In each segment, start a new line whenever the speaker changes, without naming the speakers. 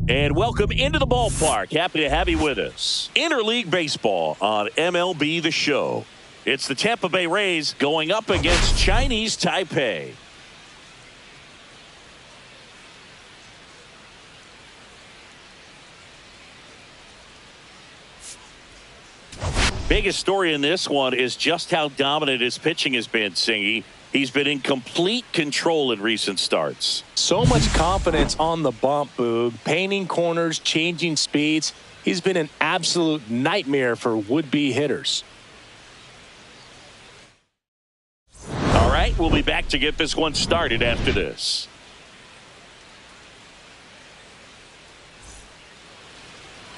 And welcome into the ballpark. Happy to have you with us. Interleague baseball on MLB The Show. It's the Tampa Bay Rays going up against Chinese Taipei. Biggest story in this one is just how dominant his pitching has been, Singy. He's been in complete control in recent starts.
So much confidence on the bump, Boog. Painting corners, changing speeds. He's been an absolute nightmare for would-be hitters.
All right, we'll be back to get this one started after this.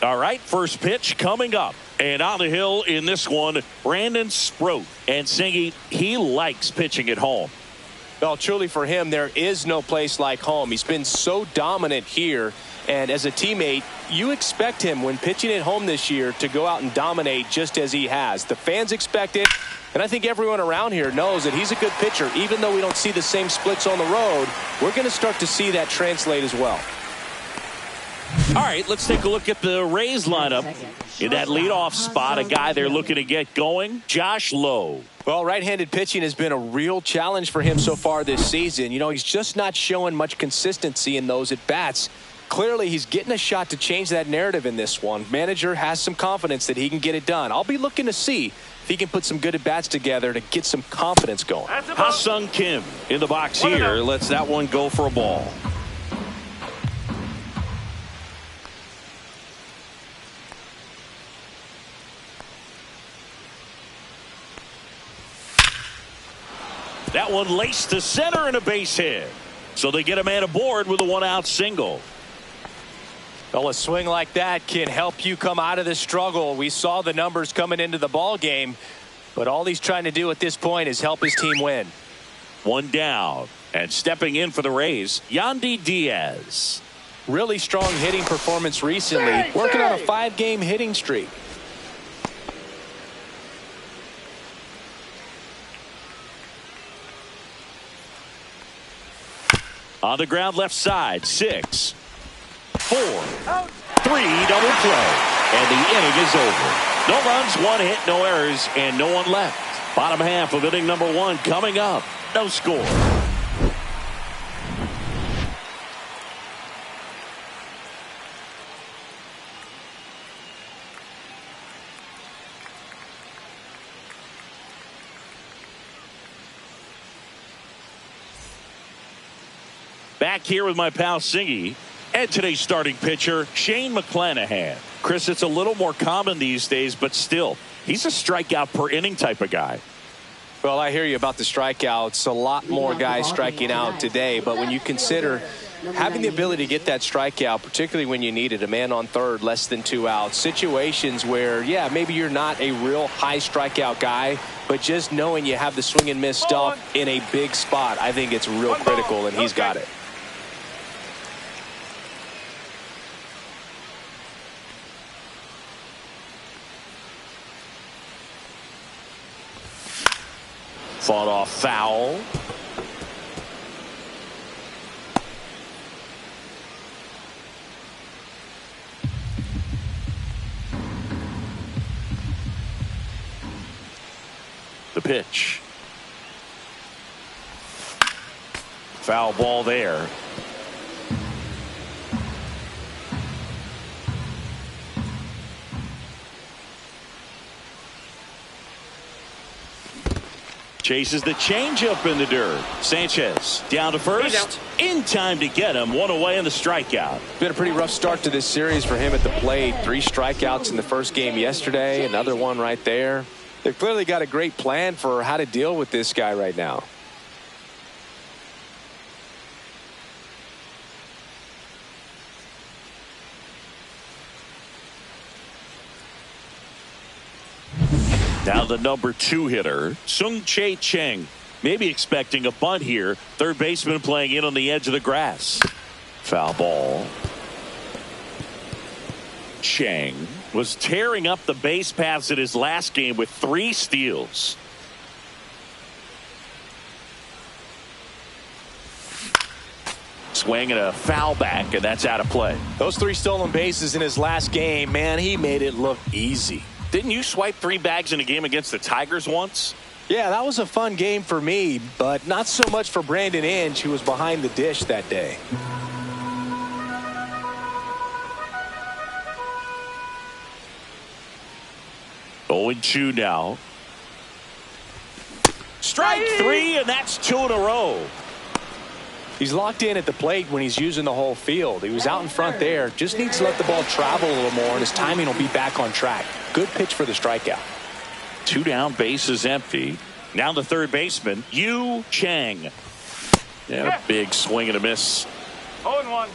All right, first pitch coming up. And on the hill in this one, Brandon Sproat. And Singy, he likes pitching at home.
Well, truly for him, there is no place like home. He's been so dominant here. And as a teammate, you expect him when pitching at home this year to go out and dominate just as he has. The fans expect it. And I think everyone around here knows that he's a good pitcher. Even though we don't see the same splits on the road, we're going to start to see that translate as well.
All right, let's take a look at the Rays lineup. In that leadoff spot, a guy they're looking to get going, Josh Lowe.
Well, right-handed pitching has been a real challenge for him so far this season. You know, he's just not showing much consistency in those at-bats. Clearly, he's getting a shot to change that narrative in this one. Manager has some confidence that he can get it done. I'll be looking to see if he can put some good at-bats together to get some confidence going.
Ha-Sung Kim in the box here. Lets that one go for a ball. That one laced to center and a base hit. So they get a man aboard with a one-out single.
Well, a swing like that can help you come out of the struggle. We saw the numbers coming into the ball game, but all he's trying to do at this point is help his team win.
One down, and stepping in for the Rays, Yandy Diaz.
Really strong hitting performance recently, working on a 5-game hitting streak.
On the ground left side, 6, 4, 3, double play. And the inning is over. No runs, 1 hit, no errors, and no one left. Bottom half of inning number 1 coming up. No score. Back here with my pal Singy and today's starting pitcher, Shane McClanahan. Chris, it's a little more common these days, but still, he's a strikeout per inning type of guy.
Well, I hear you about the strikeouts. A lot more guys striking out today, but when you consider having the ability to get that strikeout, particularly when you need it, a man on third, less than 2 outs, situations where, yeah, maybe you're not a real high strikeout guy, but just knowing you have the swing and miss stuff in a big spot, I think it's real critical, and he's got it.
Fought off foul. The pitch. Foul ball there. Chases the changeup in the dirt. Sanchez down to first. In time to get him. One away in the strikeout.
Been a pretty rough start to this series for him at the plate. 3 strikeouts in the first game yesterday. Another one right there. They've clearly got a great plan for how to deal with this guy right now.
Now the number 2 hitter, Sung-Chae Cheng. Maybe expecting a bunt here. Third baseman playing in on the edge of the grass. Foul ball. Cheng was tearing up the base paths in his last game with 3 steals. Swing and a foul back, and that's out of play.
Those 3 stolen bases in his last game, man, he made it look easy.
Didn't you swipe 3 bags in a game against the Tigers once?
Yeah, that was a fun game for me, but not so much for Brandon Inge, who was behind the dish that day.
Oh, 0-2 now. Strike 3, and that's 2 in a row.
He's locked in at the plate when he's using the whole field. He was out in front there. Just needs to let the ball travel a little more, and his timing will be back on track. Good pitch for the strikeout.
2 down, bases empty. Now the third baseman, Yu Chang. And a big swing and a miss.
0-1.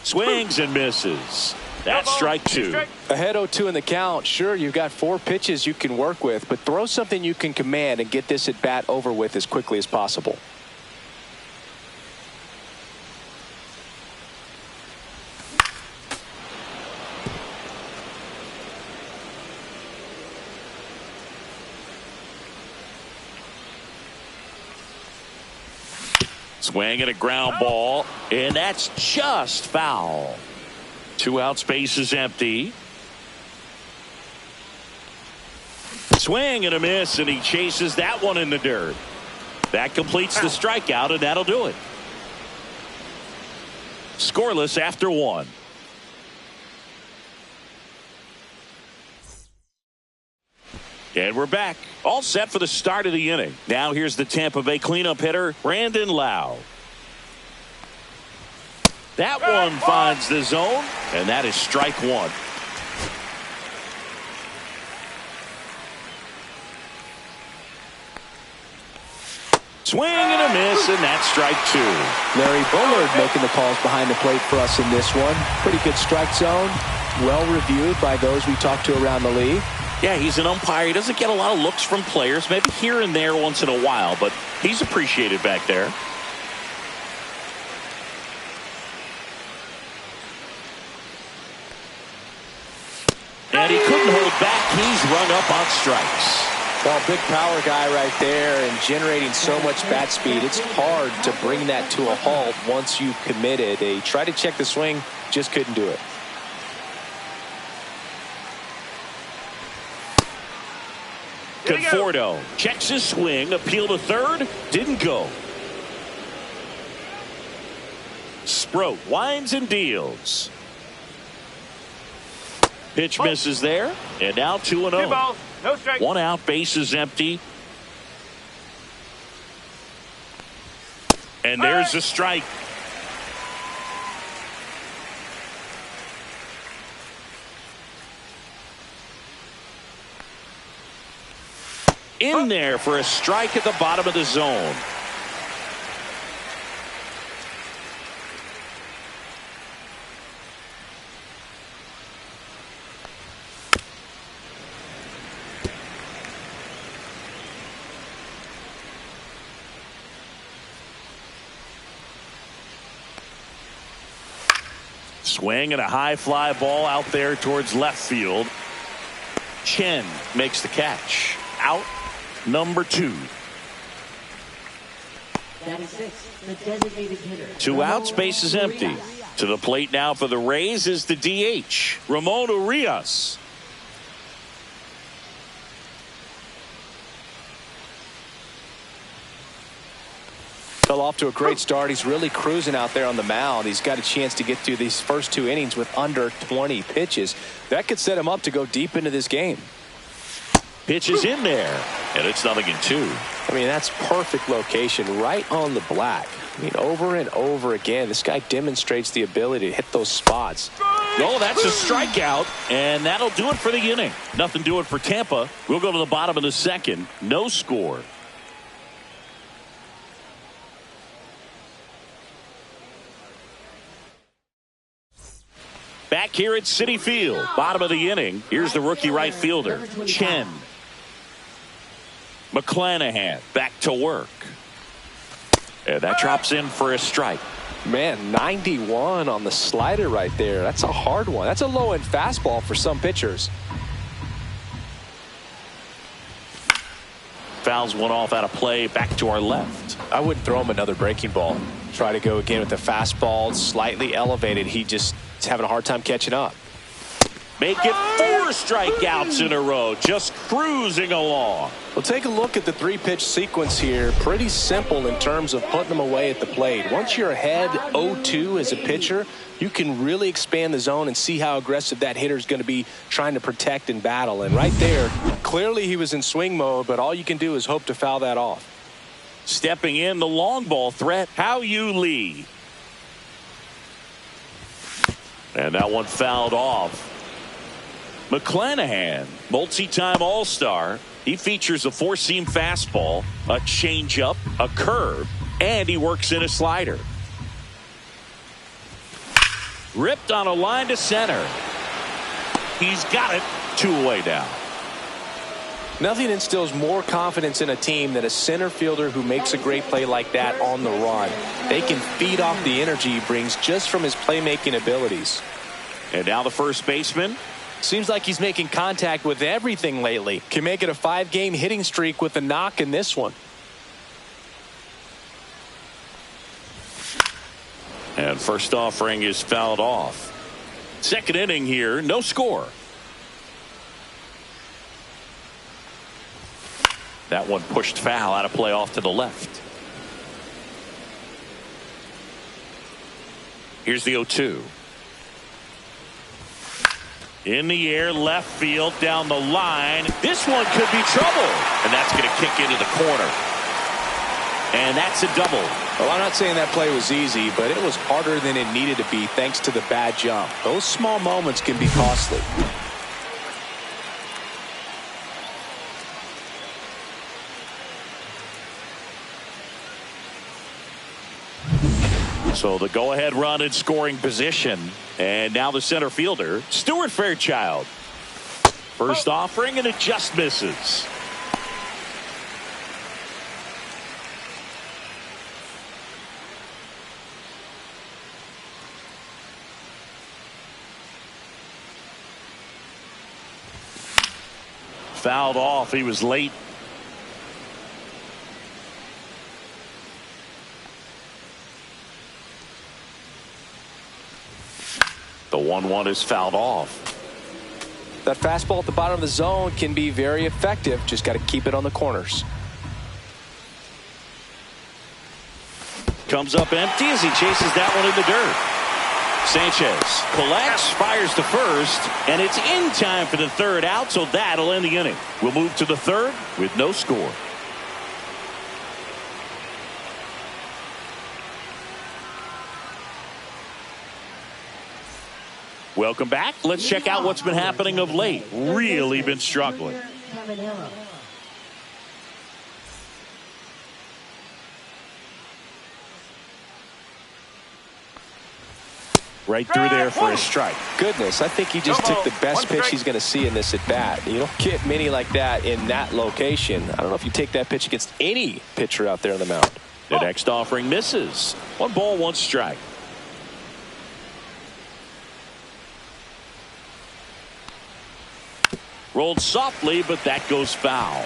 Swings and misses. That's strike 2.
Ahead 0-2 in the count. Sure, you've got 4 pitches you can work with, but throw something you can command and get this at bat over with as quickly as possible.
Swing and a ground ball, and that's just foul. 2 outs, bases empty. Swing and a miss, and he chases that one in the dirt. That completes the strikeout, and that'll do it. Scoreless after 1. And we're back. All set for the start of the inning. Now here's the Tampa Bay cleanup hitter, Brandon Lau. That one finds the zone, and that is strike 1. Swing and a miss, and that's strike 2.
Larry Bullard making the calls behind the plate for us in this one. Pretty good strike zone. Well reviewed by those we talked to around the league.
Yeah, he's an umpire. He doesn't get a lot of looks from players, maybe here and there once in a while, but he's appreciated back there. And he couldn't hold back. He's rung up on strikes.
Well, big power guy right there and generating so much bat speed. It's hard to bring that to a halt once you've committed. They tried to check the swing, just couldn't do it.
Conforto checks his swing, appeal to third, didn't go. Sproat winds and deals. Pitch misses there, and now 2-0.
2 balls, no strike.
1 out, bases empty. And there's a strike. In there for a strike at the bottom of the zone. Swing and a high fly ball out there towards left field. Chen makes the catch. Out number 2.
The designated hitter.
2 outs, base is empty. To the plate now for the Rays is the DH, Ramon Urias.
Fell off to a great start. He's really cruising out there on the mound. He's got a chance to get through these first 2 innings with under 20 pitches. That could set him up to go deep into this game.
Pitch is in there, and it's 0-2.
I mean, that's perfect location, right on the black. I mean, over and over again, this guy demonstrates the ability to hit those spots.
Oh, that's a strikeout, and that'll do it for the inning. Nothing doing for Tampa. We'll go to the bottom of the 2nd. No score. Back here at Citi Field, bottom of the inning. Here's the rookie right fielder, Chen. McClanahan back to work. And that drops in for a strike.
Man, 91 on the slider right there. That's a hard one. That's a low-end fastball for some pitchers.
Fouls one off out of play, back to our left.
I wouldn't throw him another breaking ball. Try to go again with the fastball, slightly elevated. He just is having a hard time catching up.
Make it 4 strikeouts in a row, just cruising along.
Well, take a look at the 3-pitch sequence here. Pretty simple in terms of putting them away at the plate. Once you're ahead 0-2 as a pitcher, you can really expand the zone and see how aggressive that hitter is going to be trying to protect and battle. And right there, clearly he was in swing mode, but all you can do is hope to foul that off.
Stepping in, the long ball threat, Hao-Yu Lee. And that one fouled off. McClanahan, multi-time All-Star. He features a 4-seam fastball, a changeup, a curve, and he works in a slider. Ripped on a line to center. He's got it. 2 away now.
Nothing instills more confidence in a team than a center fielder who makes a great play like that on the run. They can feed off the energy he brings just from his playmaking abilities.
And now the first baseman.
Seems like he's making contact with everything lately. Can make it a 5-game hitting streak with a knock in this one.
And first offering is fouled off. 2nd inning here, no score. That one pushed foul out of play off to the left. Here's the 0-2. In the air, left field, down the line. This one could be trouble. And that's going to kick into the corner. And that's a double.
Well, I'm not saying that play was easy, but it was harder than it needed to be thanks to the bad jump. Those small moments can be costly.
So the go-ahead run in scoring position. And now the center fielder, Stuart Fairchild. First offering, and it just misses. Fouled off. He was late. The 1-1 is fouled off.
That fastball at the bottom of the zone can be very effective. Just got to keep it on the corners.
Comes up empty as he chases that one in the dirt. Sanchez collects, fires to first, and it's in time for the 3rd out, so that'll end the inning. We'll move to the 3rd with no score. Welcome back. Let's check out what's been happening of late. Really been struggling. Right through there for a strike.
Goodness, I think he just took the best pitch he's going to see in this at bat. You don't get many like that in that location. I don't know if you take that pitch against any pitcher out there on the mound.
The next offering misses. 1 ball, 1 strike. Rolled softly, but that goes foul.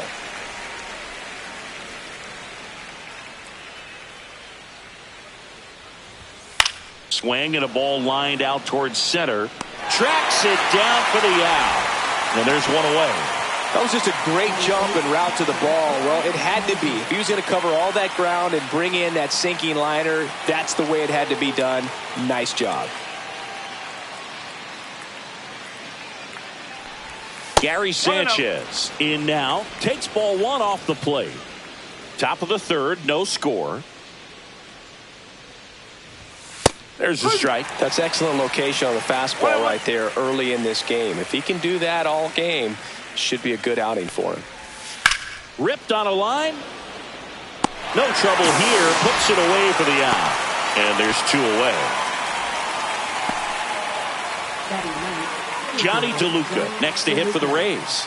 Swing and a ball lined out towards center. Tracks it down for the out. And there's one away.
That was just a great jump and route to the ball. Well, it had to be. If he was going to cover all that ground and bring in that sinking liner, that's the way it had to be done. Nice job.
Gary Sanchez in now. Takes ball one off the plate. Top of the third, no score. There's a strike.
That's excellent location on the fastball right there early in this game. If he can do that all game, should be a good outing for him.
Ripped on a line. No trouble here. Puts it away for the out. And there's two away. Johnny DeLuca next to hit for the Rays.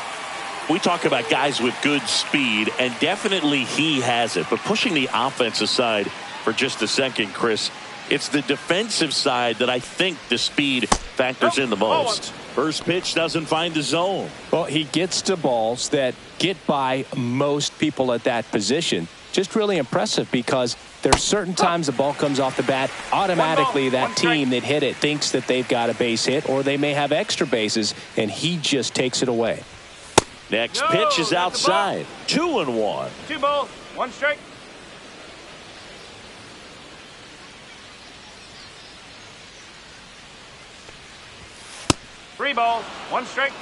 We talk about guys with good speed, and definitely he has it. But pushing the offense aside for just a second, Chris, it's the defensive side that I think the speed factors in the most. First pitch doesn't find the zone.
Well, he gets to balls that get by most people at that position. Just really impressive because there's certain times the ball comes off the bat, automatically that team that hit it thinks that they've got a base hit or they may have extra bases, and he just takes it away.
Next pitch is outside. 2-1.
2 balls, 1 strike. Three balls, 1 strike.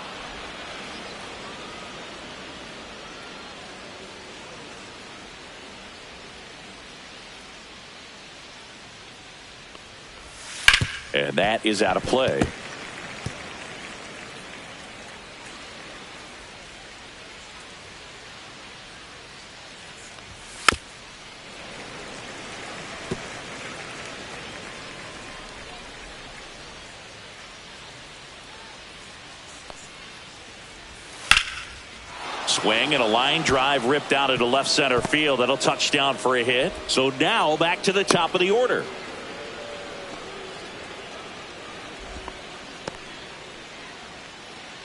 And that is out of play. Swing and a line drive ripped out into left center field. That'll touch down for a hit. So now back to the top of the order.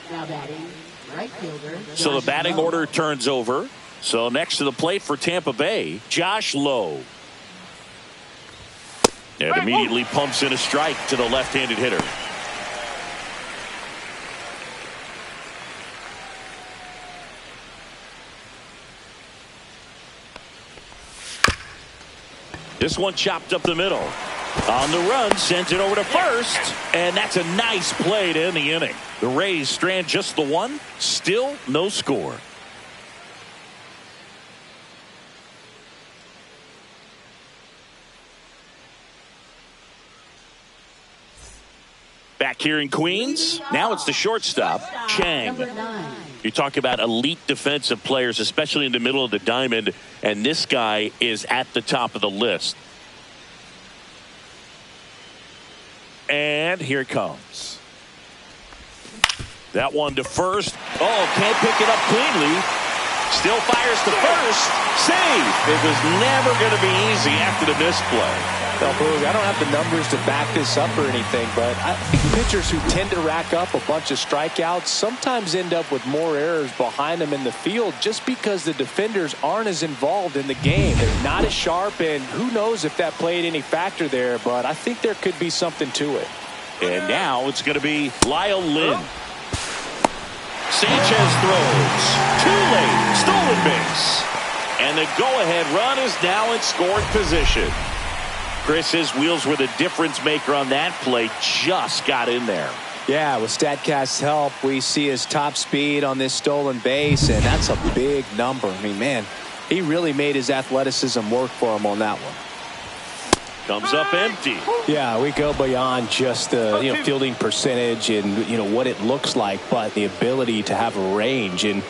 Now batting, right fielder.
So the batting order turns over. So next to the plate for Tampa Bay, Josh Lowe. And immediately pumps in a strike to the left-handed hitter. This one chopped up the middle. On the run, sends it over to first. And that's a nice play to end the inning. The Rays strand just the one. Still no score. Back here in Queens, now it's the shortstop, Chang. You talk about elite defensive players, especially in the middle of the diamond, and this guy is at the top of the list. And here it comes. That one to first. Oh, can't pick it up cleanly. Still fires to first. Save. It was never going to be easy after the misplay.
Well, Boog, I don't have the numbers to back this up or anything, but I think pitchers who tend to rack up a bunch of strikeouts sometimes end up with more errors behind them in the field just because the defenders aren't as involved in the game. They're not as sharp, and who knows if that played any factor there, but I think there could be something to it.
And now it's going to be Lyle Lynn. Sanchez throws. Too late. Stolen base. And the go-ahead run is now in scoring position. Chris, his wheels were the difference maker on that play. Just got in there.
Yeah, with StatCast's help, we see his top speed on this stolen base, and that's a big number. I mean, man, he really made his athleticism work for him on that one.
Comes up empty.
Yeah, we go beyond just the fielding percentage and what it looks like, but the ability to have a range and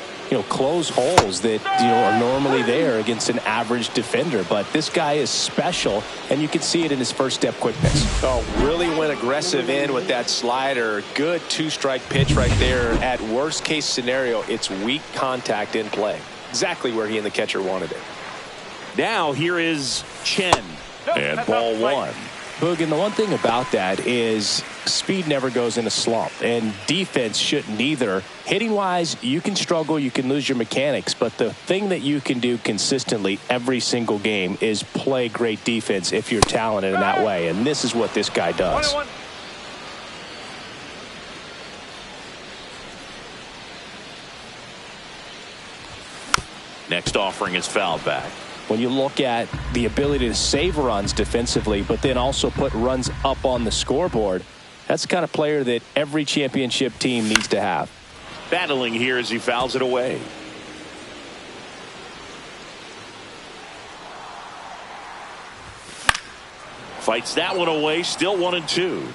close holes that are normally there against an average defender. But this guy is special, and you can see it in his first step quickness. Oh, really went aggressive in with that slider. Good 2-strike pitch right there. At worst case scenario, it's weak contact in play. Exactly where he and the catcher wanted it.
Now here is Chen. And ball one.
Boog, and the one thing about that is speed never goes in a slump, and defense shouldn't either. Hitting-wise, you can struggle, you can lose your mechanics, but the thing that you can do consistently every single game is play great defense if you're talented in that way, and this is what this guy does.
1-1.
Next offering is fouled back.
When you look at the ability to save runs defensively, but then also put runs up on the scoreboard, that's the kind of player that every championship team needs to have.
Battling here as he fouls it away. Fights that one away, still 1-2.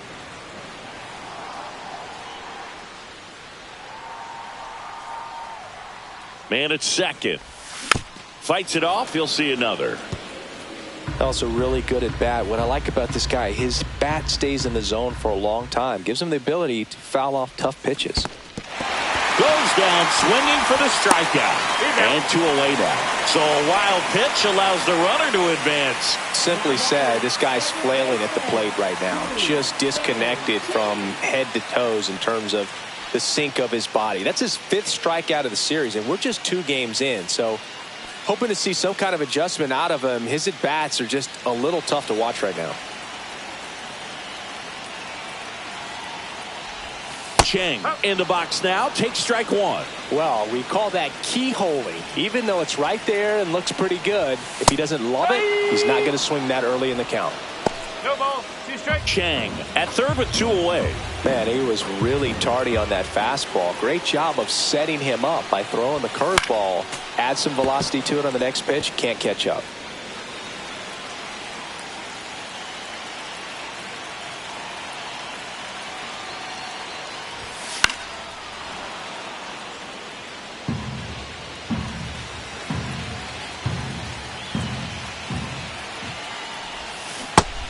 Man at second. Fights it off, he'll see another.
Also really good at bat. What I like about this guy, his bat stays in the zone for a long time. Gives him the ability to foul off tough pitches.
Goes down swinging for the strikeout. And 2 away now. So a wild pitch allows the runner to advance.
Simply said, this guy's flailing at the plate right now. Just disconnected from head to toes in terms of the sink of his body. That's his 5th strikeout of the series, and we're just 2 games in. So hoping to see some kind of adjustment out of him. His at-bats are just a little tough to watch right now.
Chang in the box now, takes strike 1.
Well, we call that keyholing. Even though it's right there and looks pretty good, if he doesn't love it, he's not going to swing that early in the count.
No ball. 2 strikes.
Chang at third with 2 away.
Man, he was really tardy on that fastball. Great job of setting him up by throwing the curveball. Add some velocity to it on the next pitch. Can't catch up.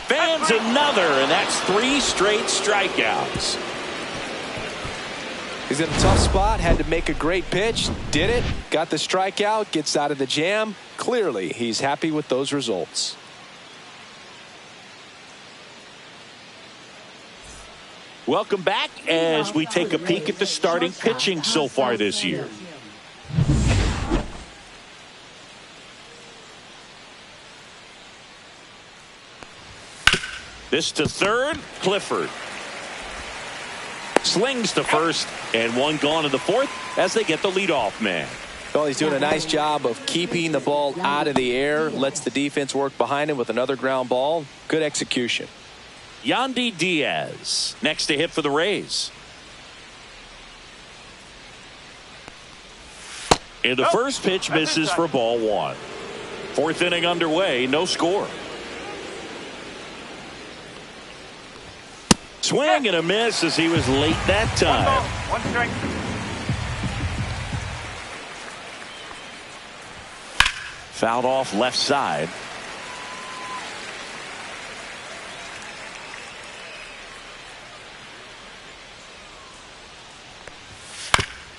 Fans another, and that's 3 straight strikeouts.
He's in a tough spot, had to make a great pitch, did it, got the strikeout, gets out of the jam. Clearly, he's happy with those results.
Welcome back as we take a peek at the starting pitching so far this year. This to third, Clifford. Slings to first, and 1 gone in the 4th as they get the leadoff man.
Well, he's doing a nice job of keeping the ball out of the air, lets the defense work behind him with another ground ball. Good execution.
Yandy Diaz next to hit for the Rays. And the first pitch misses for ball 1. 4th inning underway, no score. Swing and a miss as he was late that time.
1 strike.
Fouled off left side.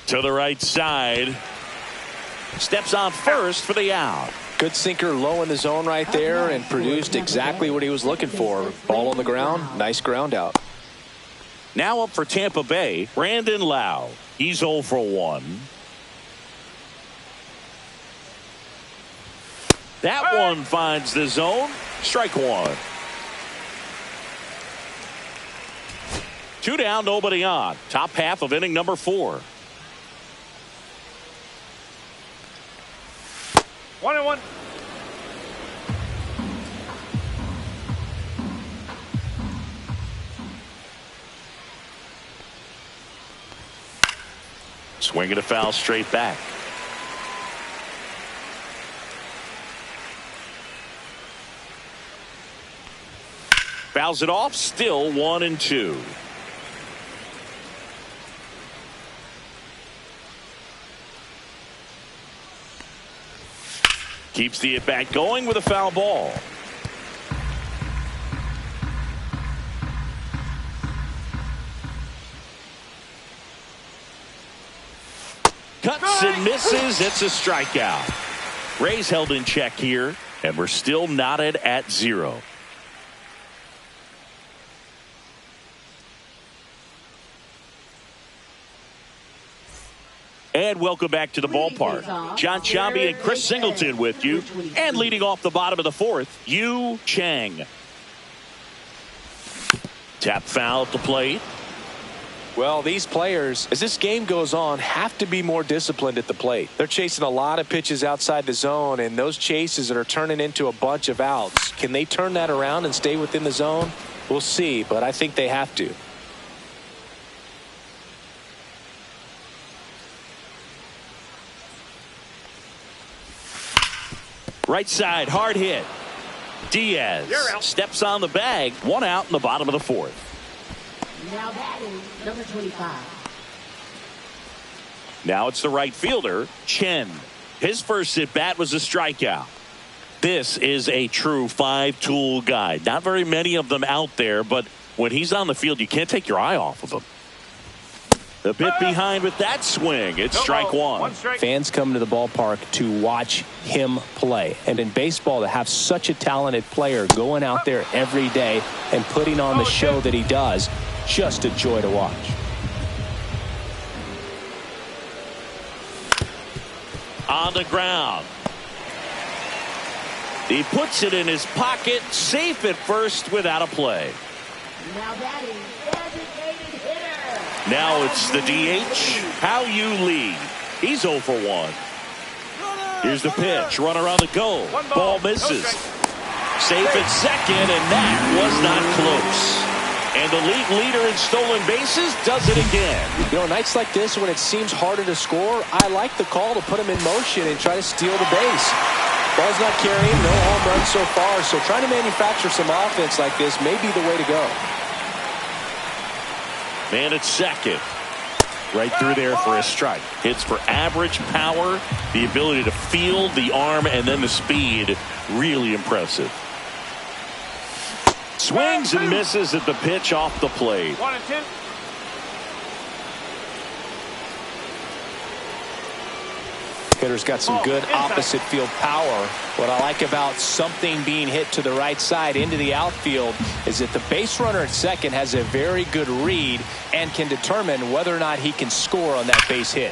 To the right side. Steps on first for the out.
Good sinker low in the zone right there and produced exactly what he was looking for. Ball on the ground, nice ground out.
Now up for Tampa Bay, Brandon Lau. He's 0 for 1. That one finds the zone. Strike 1. 2 down, nobody on. Top half of inning number 4.
1-1.
Swinging a foul straight back. Fouls it off, still 1-2. Keeps the at-bat going with a foul ball. Cuts and misses. It's a strikeout. Rays held in check here, and we're still knotted at 0. And welcome back to the ballpark. John Chambi and Chris Singleton with you. And leading off the bottom of the fourth, Yu Chang. Tap foul at the plate.
Well, these players, as this game goes on, have to be more disciplined at the plate. They're chasing a lot of pitches outside the zone, and those chases that are turning into a bunch of outs. Can they turn that around and stay within the zone? We'll see, but I think they have to.
Right side, hard hit. Diaz steps on the bag. One out in the bottom of the fourth.
Now batting, number 25.
Now it's the right fielder, Chen. His first at bat was a strikeout. This is a true five-tool guy. Not very many of them out there, but when he's on the field, you can't take your eye off of him. A bit behind with that swing. It's strike one.
Fans come to the ballpark to watch him play. And in baseball, to have such a talented player going out there every day and putting on the show that he does, just a joy to watch.
On the ground. He puts it in his pocket, safe at first without a play.
Now batting, designated hitter.
Now it's the DH, How You Lead. He's 0 for 1. Here's the pitch, runner on the go. Ball misses. Safe at second, and that was not close. And the league leader in stolen bases does it again.
You know, nights like this when it seems harder to score, I like the call to put him in motion and try to steal the base. Ball's not carrying, no home runs so far, so trying to manufacture some offense like this may be the way to go.
Man at second. Right through there for a strike. Hits for average power, the ability to field, the arm, and then the speed. Really impressive. Swings and misses at the pitch off the plate.
1-2.
Hitter's got some good opposite field power. What I like about something being hit to the right side into the outfield is that the base runner at second has a very good read and can determine whether or not he can score on that base hit.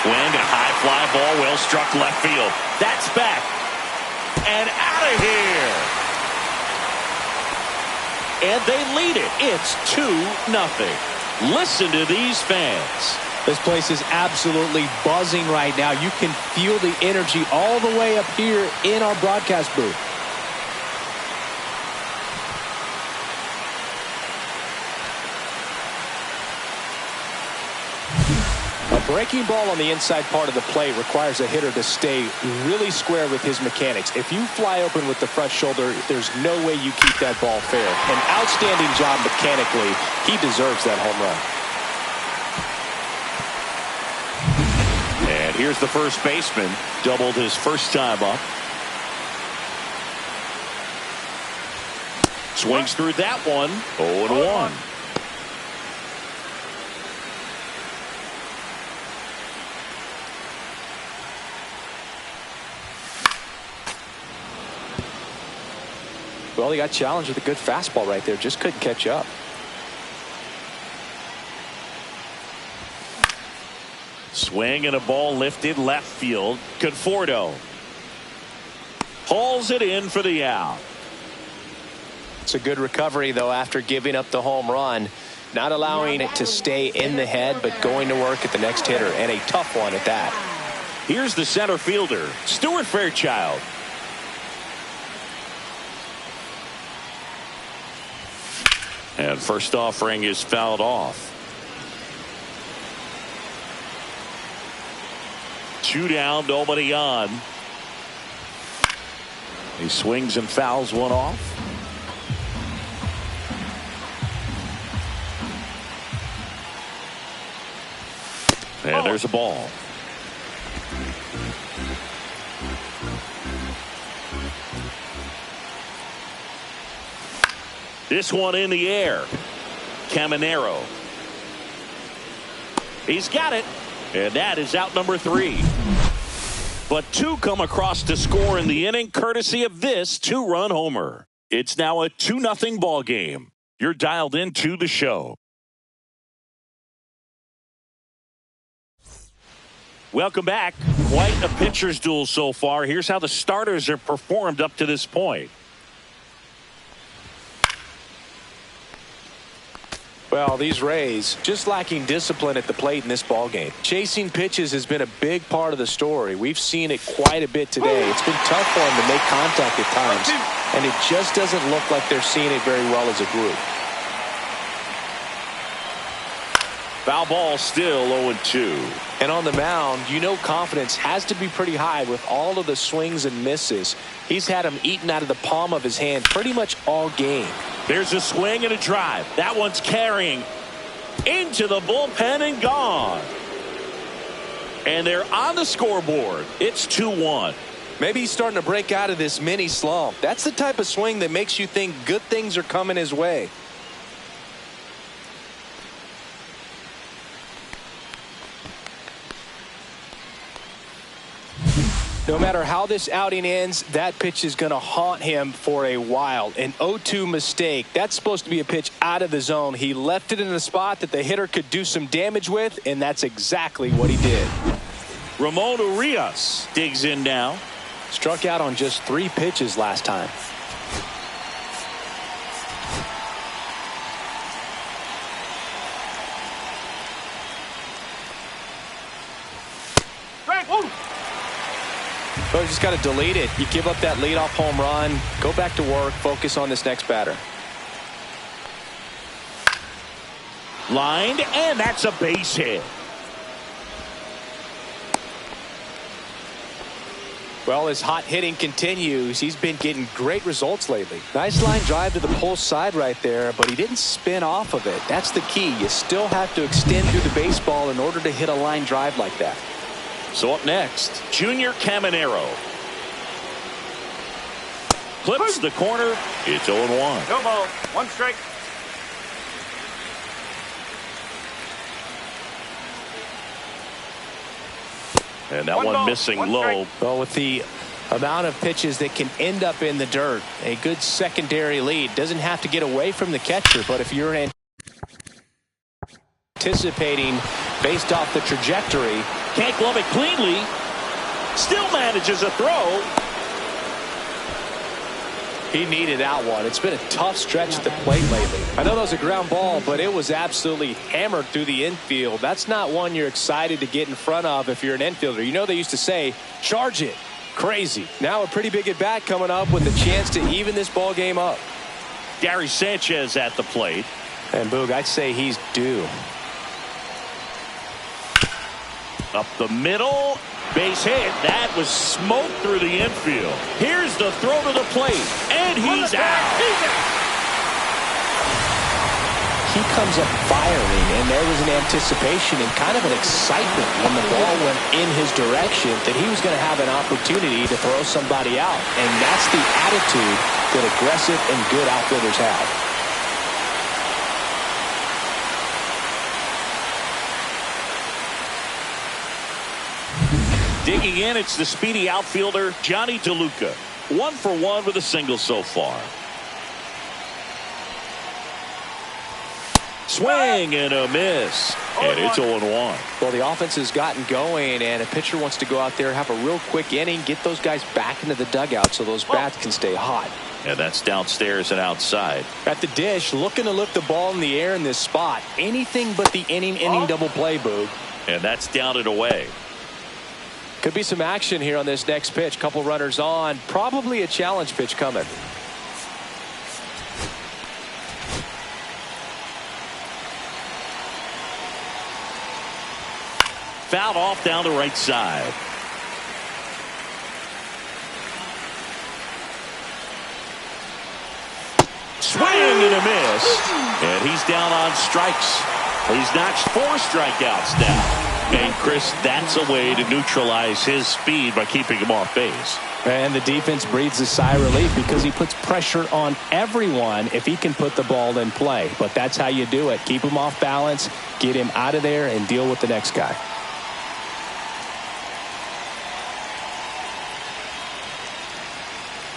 Swing and a high fly ball, well struck left field. That's back and out of here. And they lead it. It's 2-0. Listen to these fans.
This place is absolutely buzzing right now. You can feel the energy all the way up here in our broadcast booth. A breaking ball on the inside part of the plate requires a hitter to stay really square with his mechanics. If you fly open with the front shoulder, there's no way you keep that ball fair. An outstanding job mechanically. He deserves that home run.
And here's the first baseman. Doubled his first time up. Swings through that one. 0-1.
Well, he got challenged with a good fastball right there. Just couldn't catch up.
Swing and a ball lifted left field. Conforto hauls it in for the out.
It's a good recovery, though, after giving up the home run. Not allowing it to stay in the head, but going to work at the next hitter, and a tough one at that.
Here's the center fielder, Stuart Fairchild. And first offering is fouled off. 2 down, nobody on. He swings and fouls one off. And there's a ball. This one in the air. Caminero. He's got it. And that is out number 3. But 2 come across to score in the inning, courtesy of this 2-run homer. It's now a 2-0 ball game. You're dialed into the show. Welcome back. Quite a pitcher's duel so far. Here's how the starters have performed up to this point.
Well, these Rays just lacking discipline at the plate in this ballgame. Chasing pitches has been a big part of the story. We've seen it quite a bit today. It's been tough for them to make contact at times, and it just doesn't look like they're seeing it very well as a group.
Foul ball, still 0-2.
And on the mound, you know confidence has to be pretty high with all of the swings and misses. He's had them eaten out of the palm of his hand pretty much all game.
There's a swing and a drive. That one's carrying into the bullpen and gone. And they're on the scoreboard. It's 2-1.
Maybe he's starting to break out of this mini slump. That's the type of swing that makes you think good things are coming his way. No matter how this outing ends, that pitch is going to haunt him for a while. An 0-2 mistake. That's supposed to be a pitch out of the zone. He left it in a spot that the hitter could do some damage with, and that's exactly what he did.
Ramon Urias digs in now.
Struck out on just 3 pitches last time. So you just got to delete it. You give up that leadoff home run, go back to work, focus on this next batter.
Lined, and that's a base hit.
Well, his hot hitting continues. He's been getting great results lately. Nice line drive to the pull side right there, but he didn't spin off of it. That's the key. You still have to extend through the baseball in order to hit a line drive like that.
So up next, Junior Caminero. Clips the corner. It's 0-1.
No ball. 1 strike.
And that one missing low.
Well, with the amount of pitches that can end up in the dirt, a good secondary lead. Doesn't have to get away from the catcher, but if you're anticipating based off the trajectory,
can't glove it cleanly. Still manages a throw.
He needed that one. It's been a tough stretch at the plate lately. I know that was a ground ball, but it was absolutely hammered through the infield. That's not one you're excited to get in front of if you're an infielder. You know they used to say, charge it. Crazy. Now a pretty big at bat coming up with a chance to even this ball game up.
Gary Sanchez at the plate.
And Boog, I'd say he's due.
Up the middle, base hit. That was smoke through the infield. Here's the throw to the plate, and he's out.
He comes up firing, and there was an anticipation and kind of an excitement when the ball went in his direction that he was going to have an opportunity to throw somebody out. And that's the attitude that aggressive and good outfielders have.
Digging in, it's the speedy outfielder, Johnny DeLuca. 1 for 1 with a single so far. Swing and a miss. And it's 0-1.
Well, the offense has gotten going, and a pitcher wants to go out there, have a real quick inning, get those guys back into the dugout so those bats can stay hot.
And that's downstairs and outside.
At the dish, looking to lift the ball in the air in this spot. Anything but the inning double play, Boog.
And that's down and away.
Could be some action here on this next pitch. Couple runners on. Probably a challenge pitch coming.
Fouled off down the right side. Swing and a miss. And he's down on strikes. He's notched 4 strikeouts now. And, Chris, that's a way to neutralize his speed by keeping him off base.
And the defense breathes a sigh of relief because he puts pressure on everyone if he can put the ball in play. But that's how you do it. Keep him off balance, get him out of there, and deal with the next guy.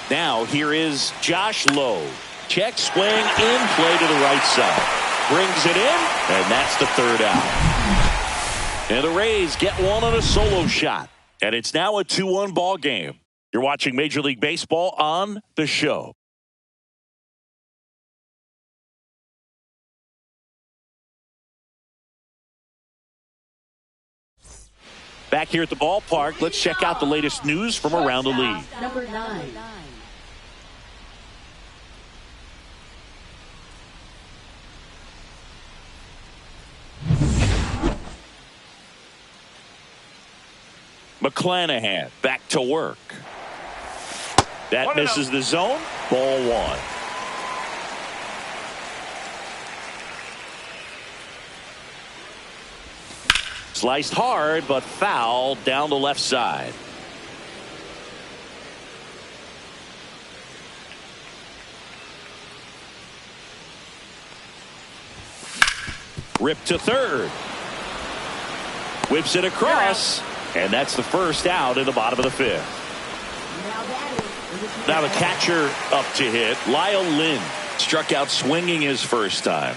Now, here is Josh Lowe. Check swing in play to the right side. Brings it in, and that's the 3rd out. And the Rays get one on a solo shot. And it's now a 2-1 ball game. You're watching Major League Baseball on The Show. Back here at the ballpark, let's check out the latest news from around the league.
Number 9.
McClanahan back to work. That misses the zone. Ball 1. Sliced hard, but foul down the left side. Ripped to third. Whips it across. And that's the first out in the bottom of the 5th. Now the catcher up to hit. Lyle Lynn struck out swinging his first time.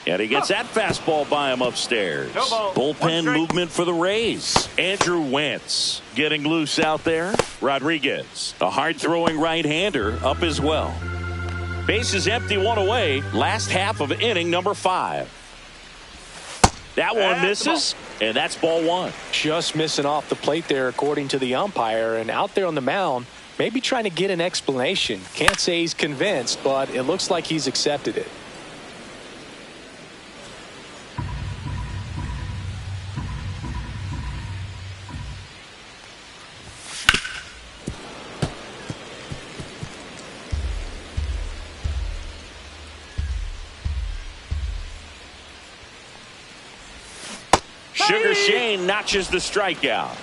And he gets that fastball by him upstairs. Bullpen movement for the Rays. Andrew Wentz getting loose out there. Rodriguez, a hard-throwing right-hander, up as well. Bases empty, 1 away. Last half of inning number 5. That one misses, and that's ball 1.
Just missing off the plate there, according to the umpire. And out there on the mound, maybe trying to get an explanation. Can't say he's convinced, but it looks like he's accepted it.
Sugar Shane notches the strikeout.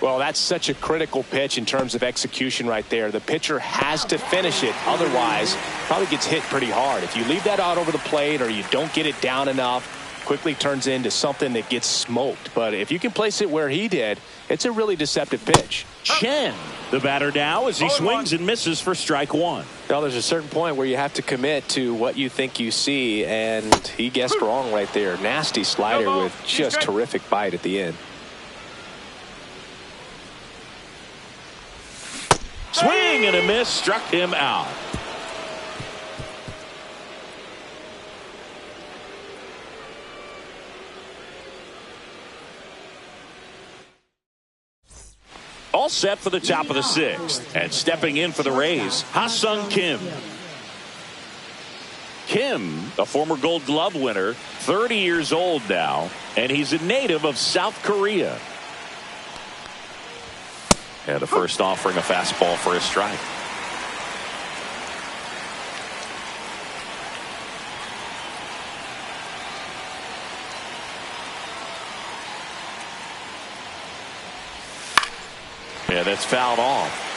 Well, that's such a critical pitch in terms of execution right there. The pitcher has to finish it. Otherwise, probably gets hit pretty hard. If you leave that out over the plate or you don't get it down enough, quickly turns into something that gets smoked. But if you can place it where he did, it's a really deceptive pitch.
Chen, the batter now as he swings and misses for strike 1.
Well, there's a certain point where you have to commit to what you think you see, and he guessed wrong right there. Nasty slider with just terrific bite at the end.
Swing and a miss, struck him out. All set for the top of the 6th. And stepping in for the Rays, Ha-Sung Kim. Kim, a former Gold Glove winner, 30 years old now, and he's a native of South Korea. And the first offering a fastball for a strike. Yeah, that's fouled off.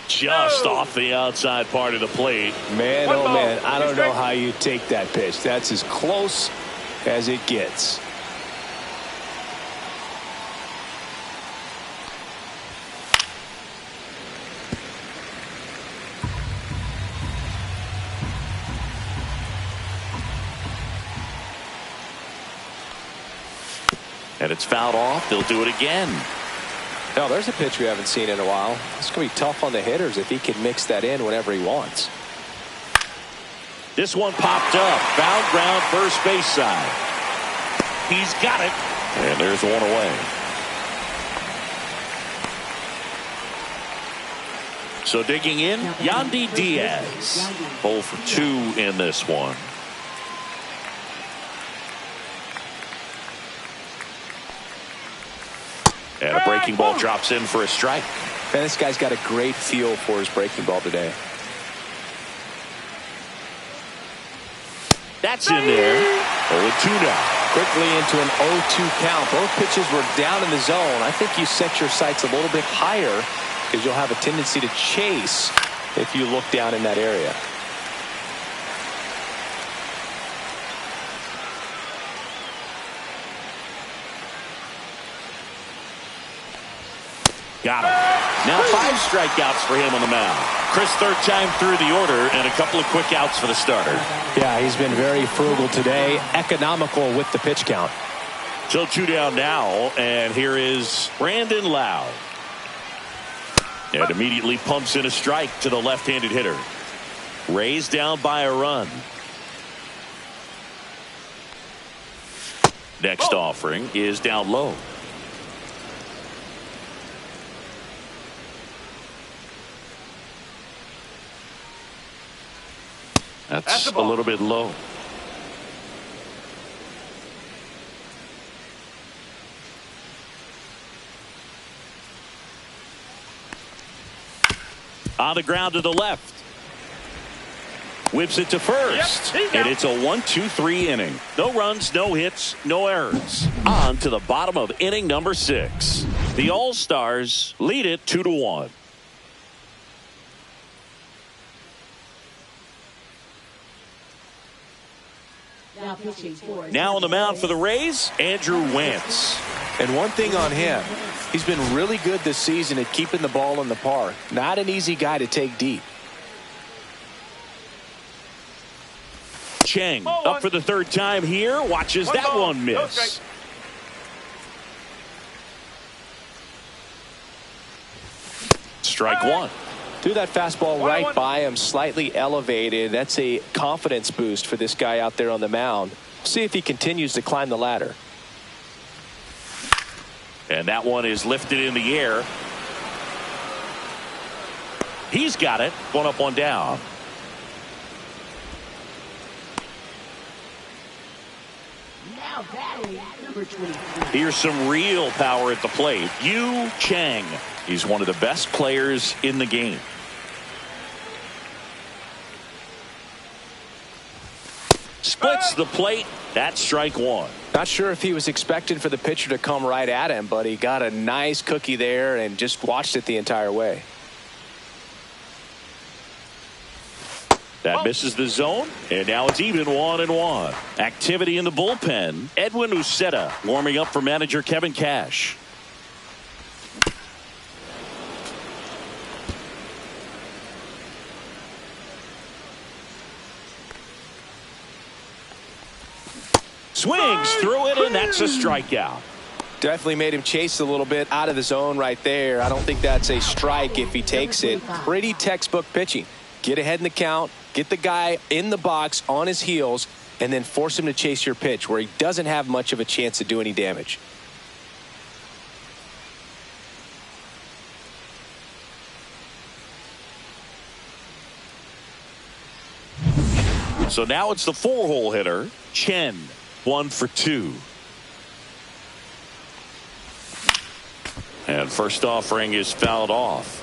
Just off the outside part of the plate.
Man, oh man, I don't know how you take that pitch. That's as close as it gets.
And it's fouled off. They'll do it again.
No, there's a pitch we haven't seen in a while. It's going to be tough on the hitters if he can mix that in whenever he wants.
This one popped up. Foul ground first base side. He's got it. And there's one away. So digging in, Yandy Diaz. 0 for 2 in this one. And a breaking ball drops in for a strike.
Man, this guy's got a great feel for his breaking ball today.
That's in there. 0-2 now.
Quickly into an 0-2 count. Both pitches were down in the zone. I think you set your sights a little bit higher because you'll have a tendency to chase if you look down in that area.
Got him. Now 5 strikeouts for him on the mound. Chris, third time through the order and a couple of quick outs for the starter.
Yeah, he's been very frugal today, economical with the pitch count.
So 2 down now, and here is Brandon Lau. And immediately pumps in a strike to the left-handed hitter. Rays down by a run. Next offering is down low. That's a little bit low. On the ground to the left. Whips it to first. And it's a 1-2-3 inning. No runs, no hits, no errors. On to the bottom of inning number 6. The All-Stars lead it 2-1. Now on the mound for the Rays, Andrew Wentz.
And one thing on him, he's been really good this season at keeping the ball in the park. Not an easy guy to take deep.
Chang up for the third time here. Watches that one miss. Strike one.
Threw that fastball right by him, slightly elevated. That's a confidence boost for this guy out there on the mound. See if he continues to climb the ladder.
And that one is lifted in the air. He's got it. 1 up, 1 down.
Now batting, number 23.
Here's some real power at the plate. Yu Chang. He's one of the best players in the game. Splits the plate. That's strike one.
Not sure if he was expecting for the pitcher to come right at him, but he got a nice cookie there and just watched it the entire way.
That misses the zone, and now it's even 1-1. Activity in the bullpen. Edwin Uceta warming up for manager Kevin Cash. Swings through it, and that's a strikeout.
Definitely made him chase a little bit out of the zone right there. I don't think that's a strike if he takes it. Pretty textbook pitching. Get ahead in the count, get the guy in the box on his heels, and then force him to chase your pitch where he doesn't have much of a chance to do any damage.
So now it's the 4-hole hitter, Chen. 1 for 2. And first offering is fouled off.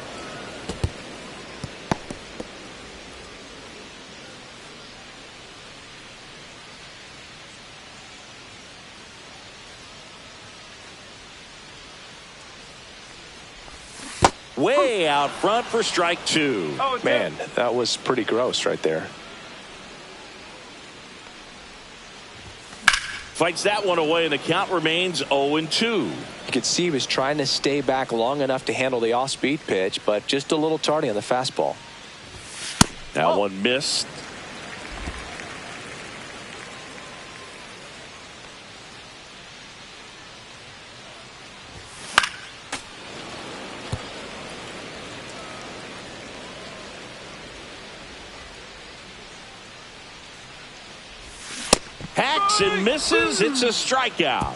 Way out front for strike 2.
Man, that was pretty gross right there.
Fights that one away, and the count remains 0-2.
You could see he was trying to stay back long enough to handle the off-speed pitch, but just a little tardy on the fastball.
That one missed. Hacks and misses. It's a strikeout.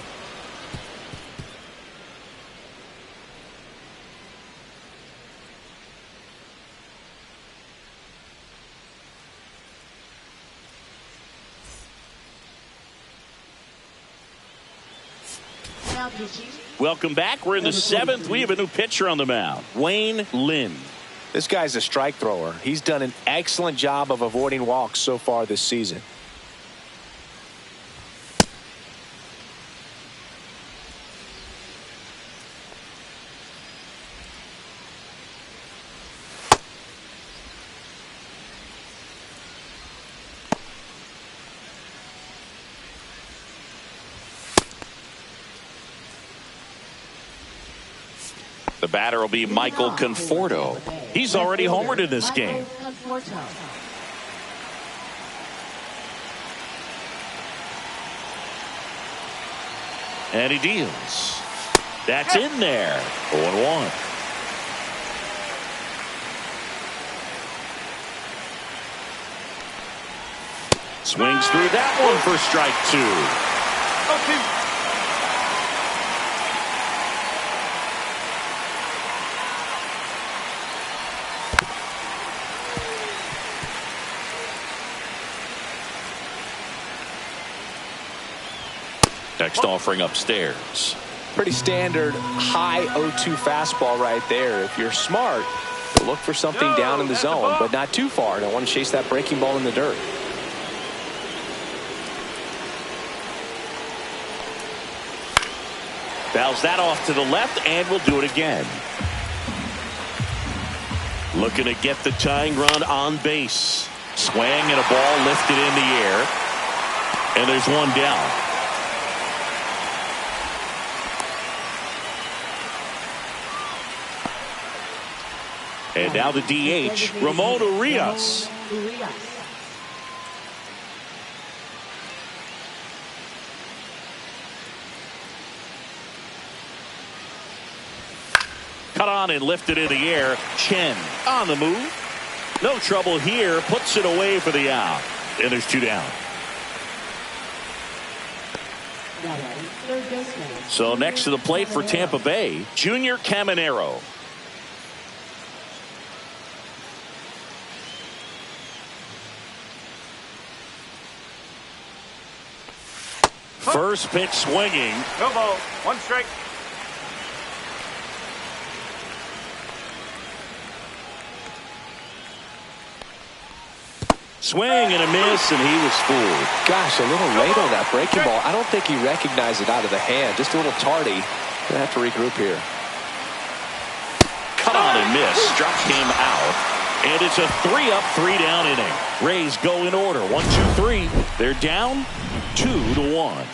Welcome back. We're in the 7th. We have a new pitcher on the mound, Wayne Lin.
This guy's a strike thrower. He's done an excellent job of avoiding walks so far this season.
The batter will be Michael Conforto. He's already homered in this game. And he deals. That's in there. 0-1. Swings through that one for strike 2. Next offering upstairs.
Pretty standard high 0-2 fastball right there. If you're smart, look for something down in the zone, but not too far. Don't want to chase that breaking ball in the dirt.
Fouls that off to the left, and we'll do it again. Looking to get the tying run on base. Swing and a ball lifted in the air. And there's one down. And now the DH, Ramon Urias. Cut on and lifted in the air. Chen on the move. No trouble here. Puts it away for the out. And there's 2 down. So next to the plate for Tampa Bay, Junior Caminero. First pitch swinging.
No ball. 1 strike.
Swing and a miss, and he was fooled.
Gosh, a little late on that breaking ball. I don't think he recognized it out of the hand. Just a little tardy. Gonna have to regroup here.
Cut on and miss. Struck him out. And it's a 3-up, 3-down inning. Rays go in order. 1, 2, 3. They're down 2-1.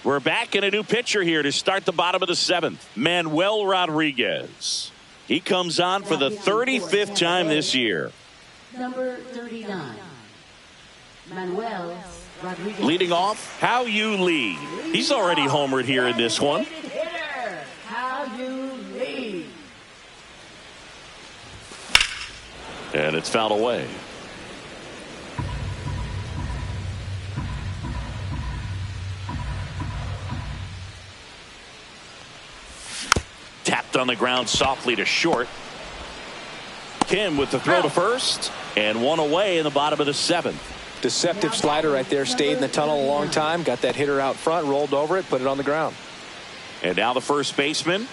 We're back in a new pitcher here to start the bottom of the 7th. Manuel Rodriguez. He comes on for the 35th time this year.
Number 39, Manuel Rodriguez.
Leading off, How You Lead. He's already homered here in this one.
How you lead.
And it's fouled away. Tapped on the ground softly to short. Kim with the throw to first, and one away in the bottom of the 7th.
Deceptive slider right there. Stayed in the tunnel a long time. Got that hitter out front, rolled over it, put it on the ground.
And now the first baseman.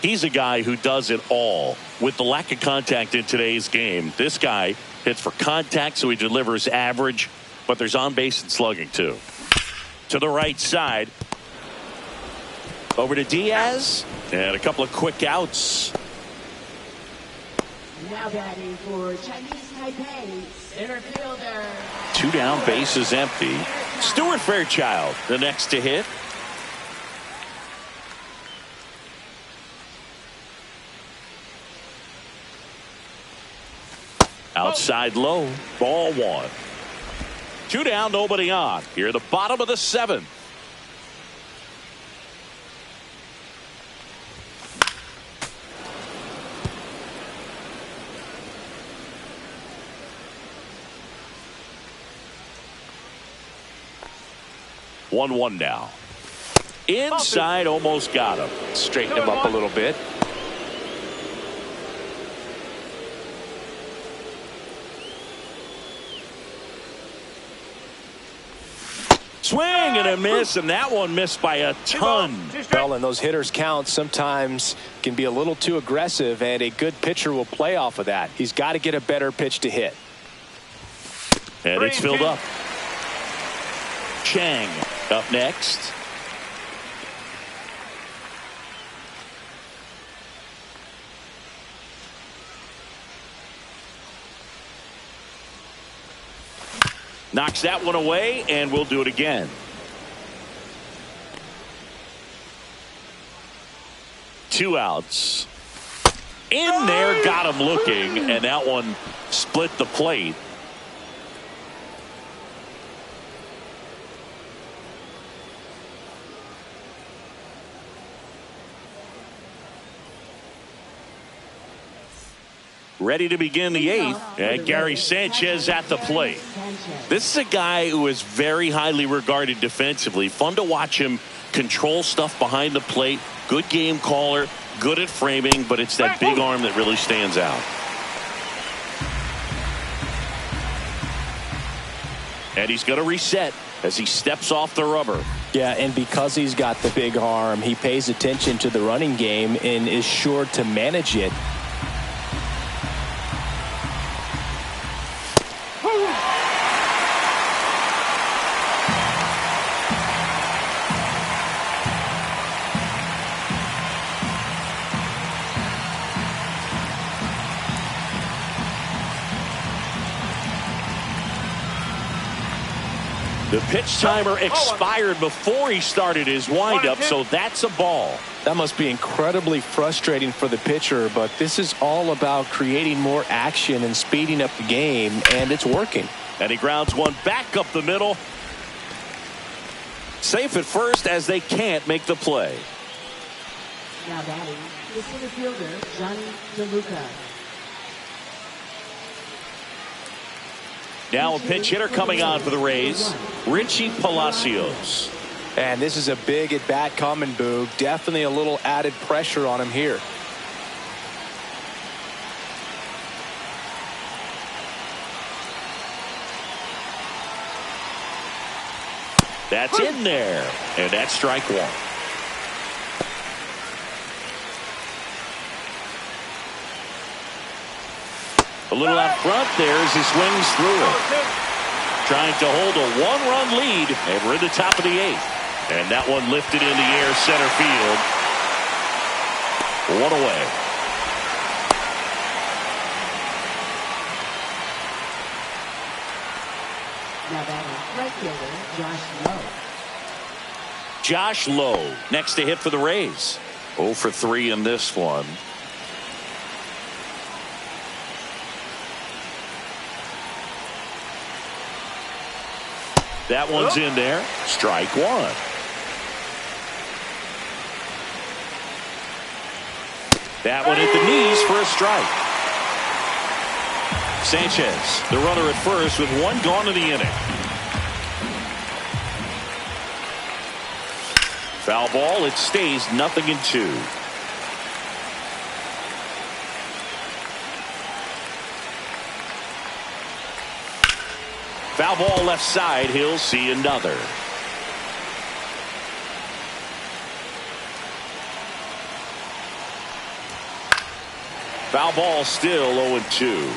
He's a guy who does it all. With the lack of contact in today's game, this guy hits for contact, so he delivers average, but there's on base and slugging too. To the right side. Over to Diaz. And a couple of quick outs.
Now batting for Chinese Taipei, center fielder.
2 down, bases empty. Stuart Fairchild, the next to hit. Outside low, ball 1. 2 down, nobody on. Here at the bottom of the 7th. One now. Inside, almost got him.
Straighten him up a little bit.
Swing and a miss, and that one missed by a ton.
Well, and those hitters count sometimes can be a little too aggressive, and a good pitcher will play off of that. He's got to get a better pitch to hit.
And it's filled up. Chang up next. Knocks that one away, and we'll do it again. Two outs. In there, got him looking, and that one split the plate. Ready to begin the eighth, and Gary Sanchez at the plate. This is a guy who is very highly regarded defensively. Fun to watch him control stuff behind the plate. Good game caller, good at framing, but it's that big arm that really stands out. And he's going to reset as he steps off the rubber.
Yeah, and because he's got the big arm, he pays attention to the running game and is sure to manage it.
The pitch timer expired before he started his windup, so that's a ball.
That must be incredibly frustrating for the pitcher, but this is all about creating more action and speeding up the game, and it's working.
And he grounds one back up the middle. Safe at first as they can't make the play.
Now batting, the center fielder, Johnny DeLuca.
Now a pinch hitter coming on for the Rays, Richie Palacios.
And this is a big at-bat coming, Boog. Definitely a little added pressure on him here.
That's in there, and that's strike one. A little out front there as he swings through it. Trying to hold a one-run lead, and we're in the top of the eighth. And that one lifted in the air center field. One away.
Now batting, right fielder, Josh Lowe.
Josh Lowe next to hit for the Rays. 0 for 3 in this one. That one's in there. Strike one. That one hit the knees for a strike. Sanchez, the runner at first with one gone in the inning. Foul ball. It stays 0-2. Foul ball left side. He'll see another. Foul ball still 0-2.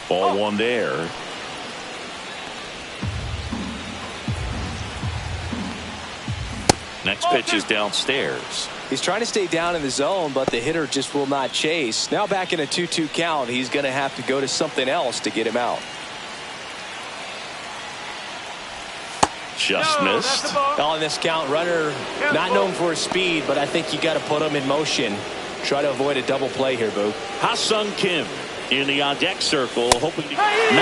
Ball one there. Next pitch is downstairs.
He's trying to stay down in the zone, but the hitter just will not chase. Now back in a 2-2 count, he's going to have to go to something else to get him out.
Just missed.
On this count, runner not known for his speed, but I think you got to put him in motion. Try to avoid a double play here, Boo.
Ha-Sung Kim in the on-deck circle, hoping to 99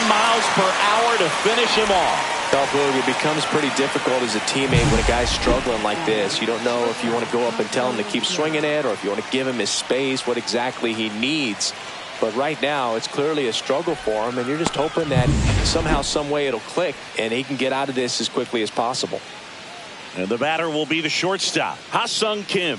miles per hour to finish him off.
Well, Boog, it becomes pretty difficult as a teammate when a guy's struggling like this. You don't know if you want to go up and tell him to keep swinging it or if you want to give him his space, what exactly he needs. But right now, it's clearly a struggle for him, and you're just hoping that somehow, some way it'll click, and he can get out of this as quickly as possible.
And the batter will be the shortstop, Ha-Sung Kim.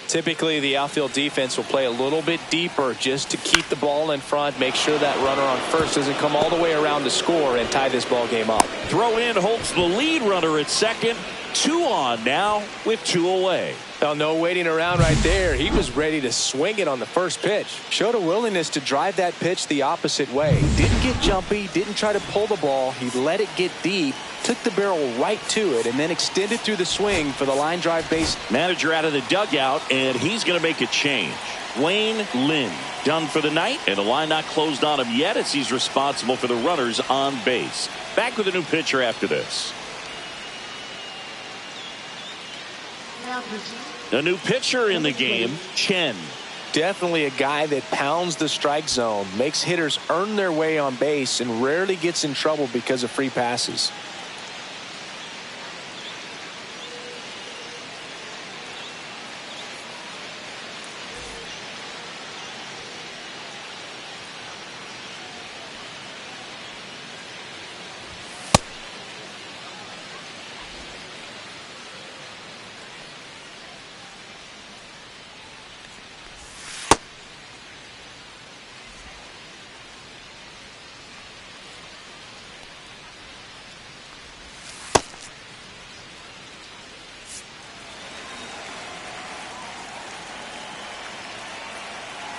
Typically, the outfield defense will play a little bit deeper just to keep the ball in front, make sure that runner on first doesn't come all the way around to score and tie this ball game up.
Throw in holds the lead runner at second. 2 on now with 2 away.
Well, no waiting around right there. He was ready to swing it on the first pitch. Showed a willingness to drive that pitch the opposite way. Didn't get jumpy, didn't try to pull the ball. He let it get deep took the barrel right to it, and then extended through the swing for the line drive base.
Manager out of the dugout, and he's going to make a change. Wayne Lynn done for the night, and the line not closed on him yet as he's responsible for the runners on base. Back with a new pitcher after this. A new pitcher in the game, Chen.
Definitely a guy that pounds the strike zone, makes hitters earn their way on base, and rarely gets in trouble because of free passes.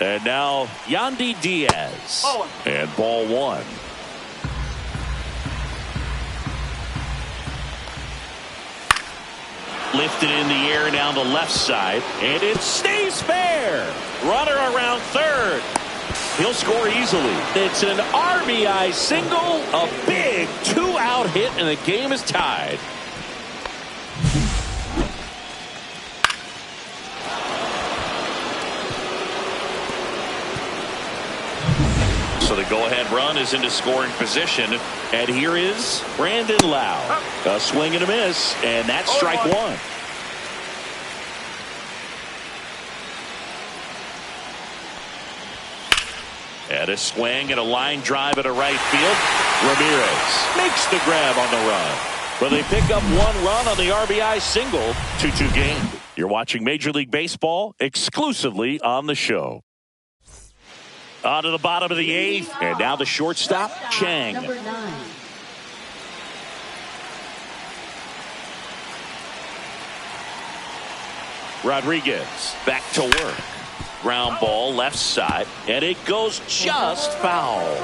And now Yandy Diaz. And ball one. Lifted in the air down the left side. And it stays fair. Runner around third. He'll score easily. It's an RBI single. A big two-out hit, and the game is tied. So the go-ahead run is into scoring position. And here is Brandon Lau. A swing and a miss, and that's strike one. And a swing and a line drive at a right field. Ramirez makes the grab on the run. But they pick up one run on the RBI single. 2-2 game. You're watching Major League Baseball exclusively on the show. On to the bottom of the eighth, and now the shortstop, Chang.
Number 9.
Rodriguez back to work. Ground ball left side, and it goes just foul.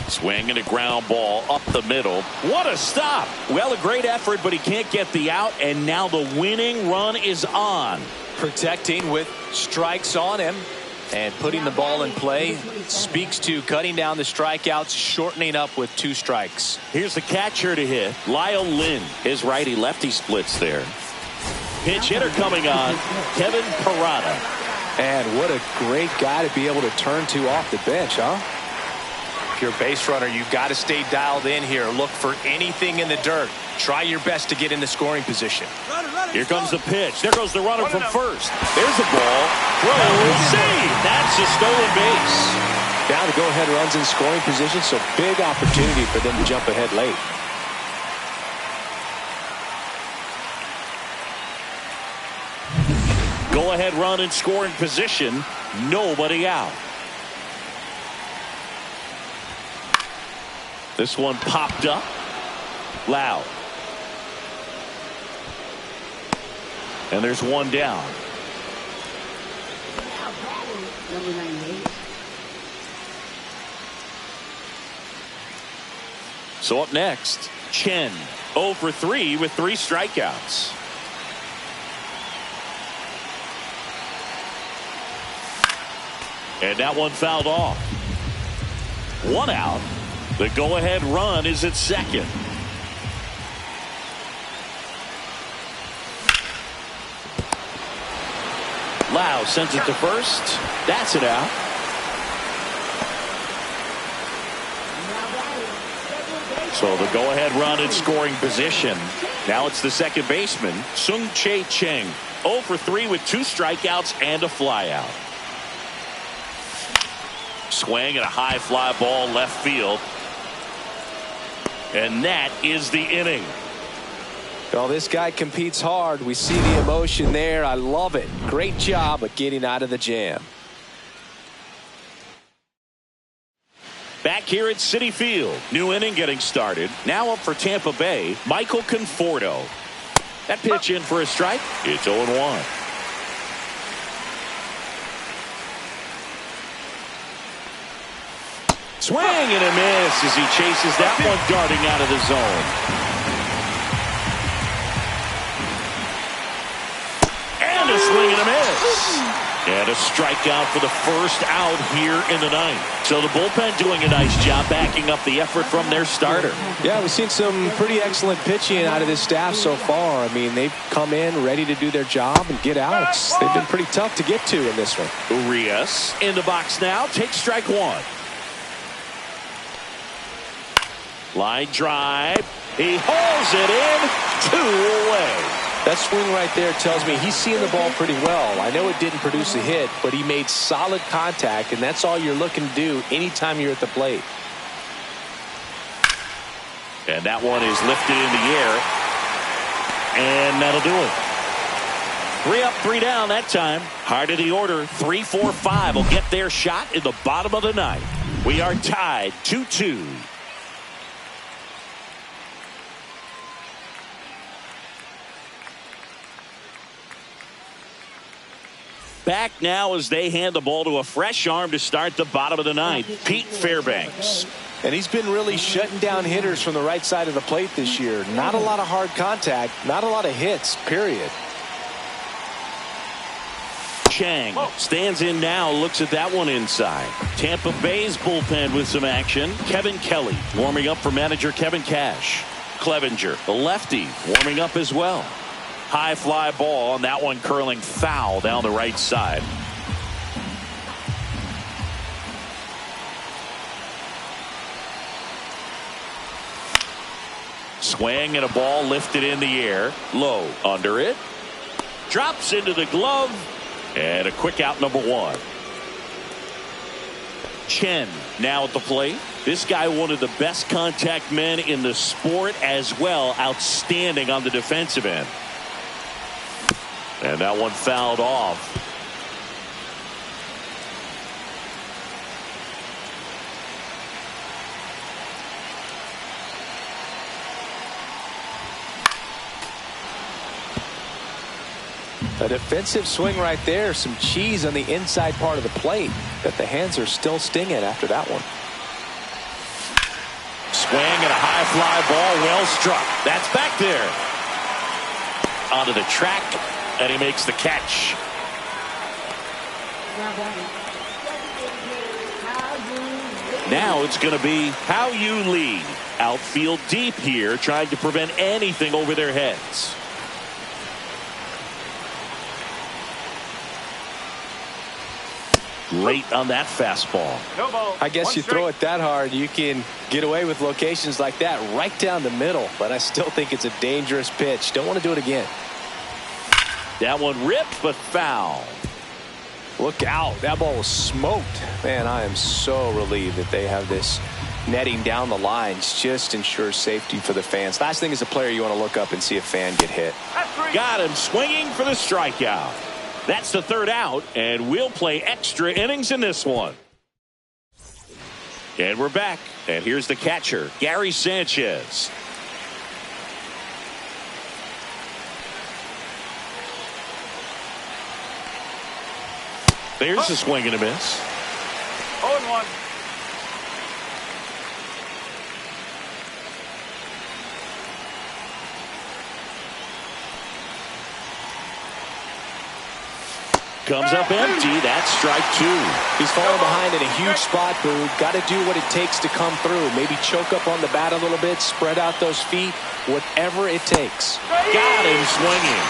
Swing and a ground ball up the middle. What a stop. Well, a great effort, but he can't get the out, and now the winning run is on.
Protecting with strikes on him and putting the ball in play speaks to cutting down the strikeouts, shortening up with 2 strikes.
Here's the catcher to hit, Lyle Lynn. His righty-lefty splits there. Pinch hitter coming on, Kevin Parada.
And what a great guy to be able to turn to off the bench, huh? If you're a base runner, you've got to stay dialed in here. Look for anything in the dirt. Try your best to get in the scoring position.
Here comes the pitch. There goes the runner from first. There's the ball. Throw, save. That's a stolen base.
Down to go-ahead runs in scoring position, so big opportunity for them to jump ahead late.
Go-ahead run in scoring position. Nobody out. This one popped up. Loud. And there's one down.
Number 98.
So up next, Chen. 0 for 3 with 3 strikeouts. And that one fouled off. 1 out. The go-ahead run is at second. Lau sends it to first. That's it out. So the go-ahead run in scoring position. Now it's the second baseman, Sung-Chae Cheng. 0 for 3 with 2 strikeouts and a flyout. Swing and a high fly ball left field. And that is the inning.
Well, this guy competes hard. We see the emotion there. I love it. Great job of getting out of the jam.
Back here at Citi Field. New inning getting started. Now up for Tampa Bay, Michael Conforto. That pitch in for a strike. It's 0-1. Swing and a miss as he chases that one darting out of the zone. And a swing and a miss. And a strikeout for the first out here in the ninth. So the bullpen doing a nice job backing up the effort from their starter.
Yeah, we've seen some pretty excellent pitching out of this staff so far. I mean, they've come in ready to do their job and get outs. They've been pretty tough to get to in this one.
Urias in the box now. Takes strike one. Line drive. He hauls it in. 2 away.
That swing right there tells me he's seeing the ball pretty well. I know it didn't produce a hit, but he made solid contact, and that's all you're looking to do anytime you're at the plate.
And that one is lifted in the air. And that'll do it. 3 up, 3 down that time. Heart of the order, 3, 4, 5 will get their shot in the bottom of the ninth. We are tied 2-2. Back now as they hand the ball to a fresh arm to start the bottom of the ninth, Pete Fairbanks.
And he's been really shutting down hitters from the right side of the plate this year. Not a lot of hard contact, not a lot of hits, period.
Chang stands in now, looks at that one inside. Tampa Bay's bullpen with some action. Kevin Kelly warming up for manager Kevin Cash. Clevenger, the lefty, warming up as well. High fly ball, and that one curling foul down the right side. Swing and a ball lifted in the air. Low under it. Drops into the glove. And a quick out, number 1. Chen now at the plate. This guy, one of the best contact men in the sport as well. Outstanding on the defensive end. And that one fouled off.
A defensive swing right there. Some cheese on the inside part of the plate. But the hands are still stinging after that one.
Swing and a high fly ball. Well struck. That's back there. Onto the track. And he makes the catch. Now it's going to be how you lead. Outfield deep here, trying to prevent anything over their heads. Late on that fastball.
No ball.
I guess you throw it that hard, you can get away with locations like that right down the middle. But I still think it's a dangerous pitch. Don't want to do it again.
That one ripped, but foul.
Look out. That ball was smoked. Man, I am so relieved that they have this netting down the lines. Just ensures safety for the fans. Last thing as a player, you want to look up and see a fan get hit.
Got him swinging for the strikeout. That's the 3rd out, and we'll play extra innings in this one. And we're back. And here's the catcher, Gary Sanchez. There's a swing and a miss.
0-1.
Comes up empty. That's strike 2.
He's falling behind in a huge spot, Boo. Got to do what it takes to come through. Maybe choke up on the bat a little bit, spread out those feet, whatever it takes.
Got him swinging.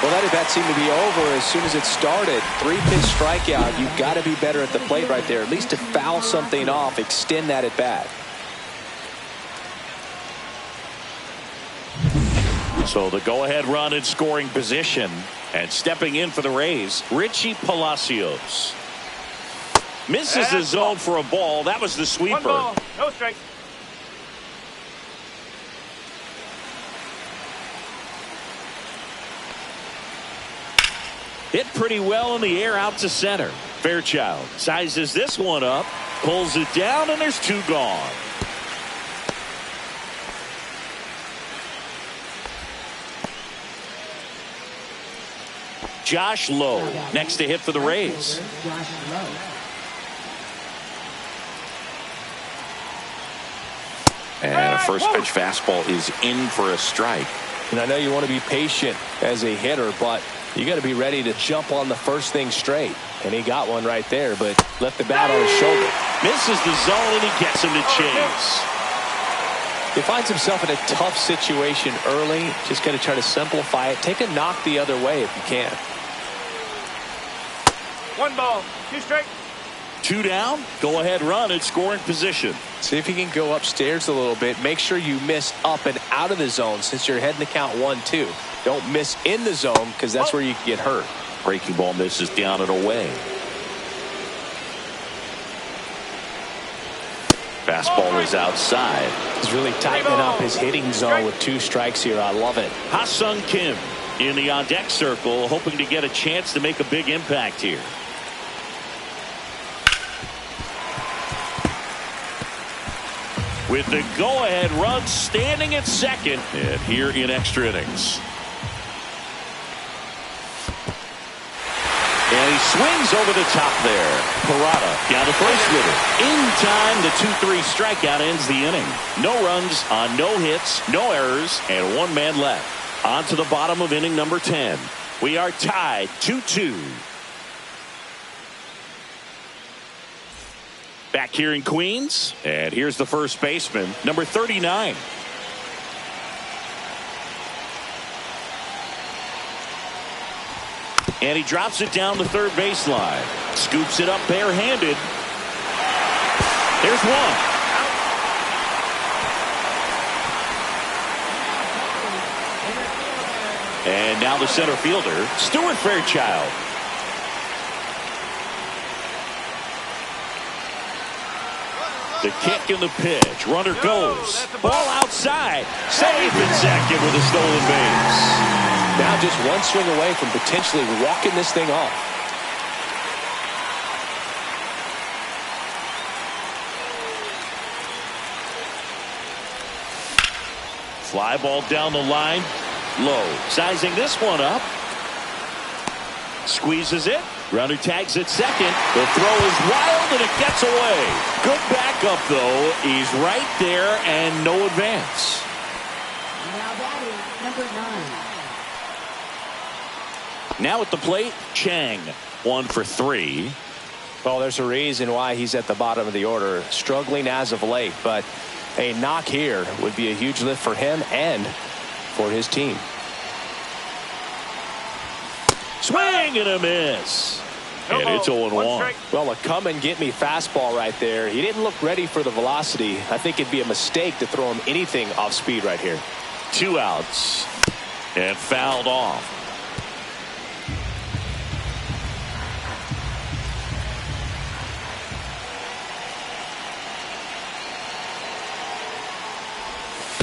Well, that at-bat seemed to be over as soon as it started. 3-pitch strikeout. You've got to be better at the plate right there. At least to foul something off, extend that at-bat.
So the go-ahead run in scoring position. And stepping in for the Rays, Richie Palacios. Misses the zone for a ball. That was the sweeper.
1 ball, no strike.
Hit pretty well in the air out to center. Fairchild sizes this one up, pulls it down, and there's 2 gone. Josh Lowe next to hit for the Rays. And a first pitch fastball is in for a strike.
And I know you want to be patient as a hitter, but you got to be ready to jump on the first thing straight. And he got one right there, but left the bat on his shoulder.
Misses the zone, and he gets him to chase.
He finds himself in a tough situation early. Just got to try to simplify it. Take a knock the other way if you can.
1 ball, 2 strikes.
2 down. Go ahead run in scoring position.
See if you can go upstairs a little bit. Make sure you miss up and out of the zone since you're heading to count 1-2. Don't miss in the zone because that's where you can get hurt.
Breaking ball misses down and away. Fastball is outside.
He's really tightening up his hitting zone with 2 strikes here. I love it.
Ha-Sung Kim in the on-deck circle, hoping to get a chance to make a big impact here. With the go-ahead run standing at second, and here in extra innings. And he swings over the top there. Parada down to first with it. In time, the 2-3 strikeout ends the inning. No runs on no hits, no errors, and 1 man left. On to the bottom of inning number 10. We are tied 2-2. Back here in Queens, and here's the first baseman, number 39. And he drops it down the third baseline. Scoops it up barehanded. There's 1. And now the center fielder, Stuart Fairchild. The kick and the pitch. Runner goes. Ball outside. Safe and second with a stolen base.
Now just 1 swing away from potentially walking this thing off.
Fly ball down the line. Low. Sizing this one up. Squeezes it. Runner tags at second. The throw is wild and it gets away. Good backup though. He's right there and no advance.
Now batting, number 9.
Now at the plate, Chang. 1 for 3.
Well, there's a reason why he's at the bottom of the order. Struggling as of late, but a knock here would be a huge lift for him and for his team.
Swing and a miss. And it's 0-1.
Well, a come and get me fastball right there. He didn't look ready for the velocity. I think it'd be a mistake to throw him anything off speed right here.
2 outs. And fouled off.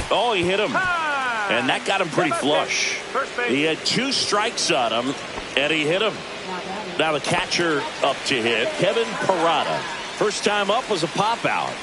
Oh, he hit him. And that got him pretty flush. He had 2 strikes on him, and he hit him. Now the catcher up to hit, Kevin Parada. First time up was a pop out.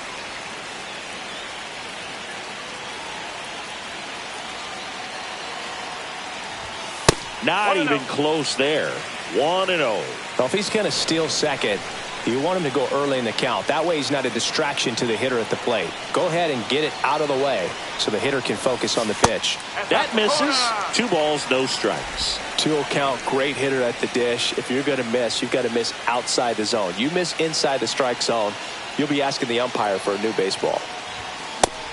Not even close there. 1-0.
Well, if he's going to steal second, you want him to go early in the count. That way he's not a distraction to the hitter at the plate. Go ahead and get it out of the way so the hitter can focus on the pitch.
That misses. 2 balls, no strikes.
2-0 count, great hitter at the dish. If you're going to miss, you've got to miss outside the zone. You miss inside the strike zone, you'll be asking the umpire for a new baseball.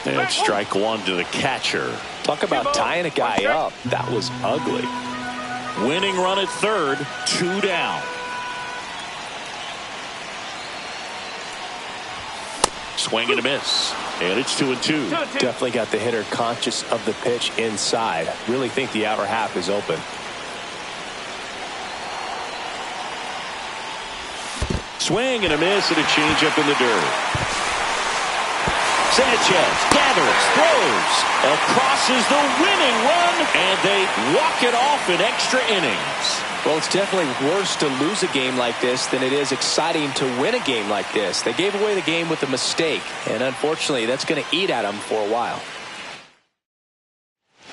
And strike 1 to the catcher.
Talk about tying a guy up. That was ugly.
Winning run at third, 2 down. Swing and a miss. And it's 2-2.
Definitely got the hitter conscious of the pitch inside. Really think the outer half is open.
Swing and a miss and a changeup in the dirt. Sanchez gathers, throws, crosses the winning run, And they walk it off in extra innings.
Well, it's definitely worse to lose a game like this than it is exciting to win a game like this. They gave away the game with a mistake, and unfortunately, that's going to eat at them for a while.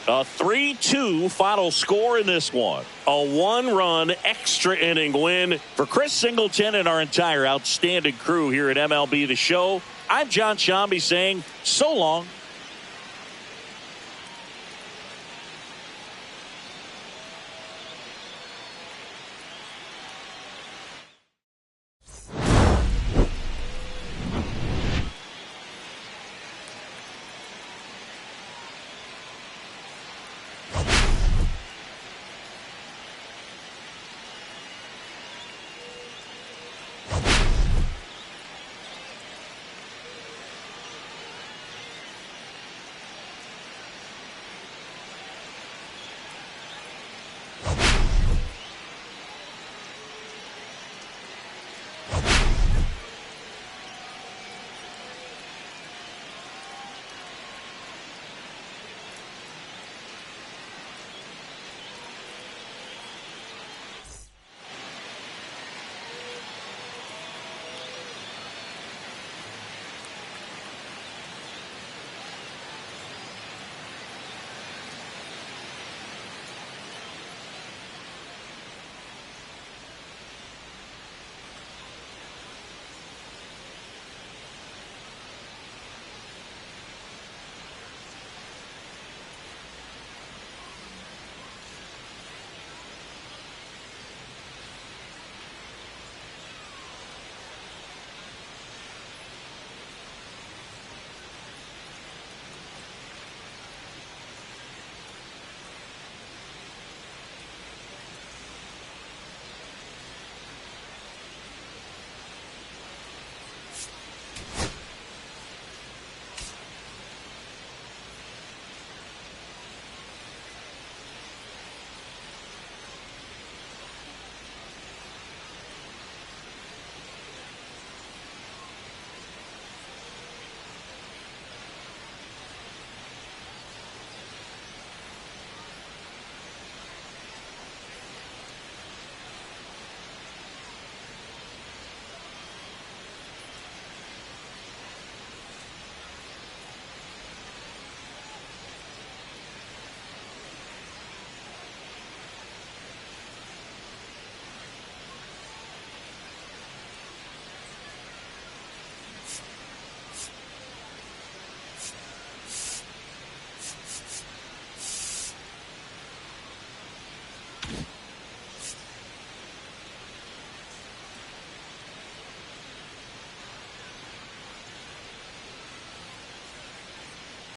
A 3-2 final score in this one. A one-run extra inning win for Chris Singleton and our entire outstanding crew here at MLB The Show. I'm John Shambi saying so long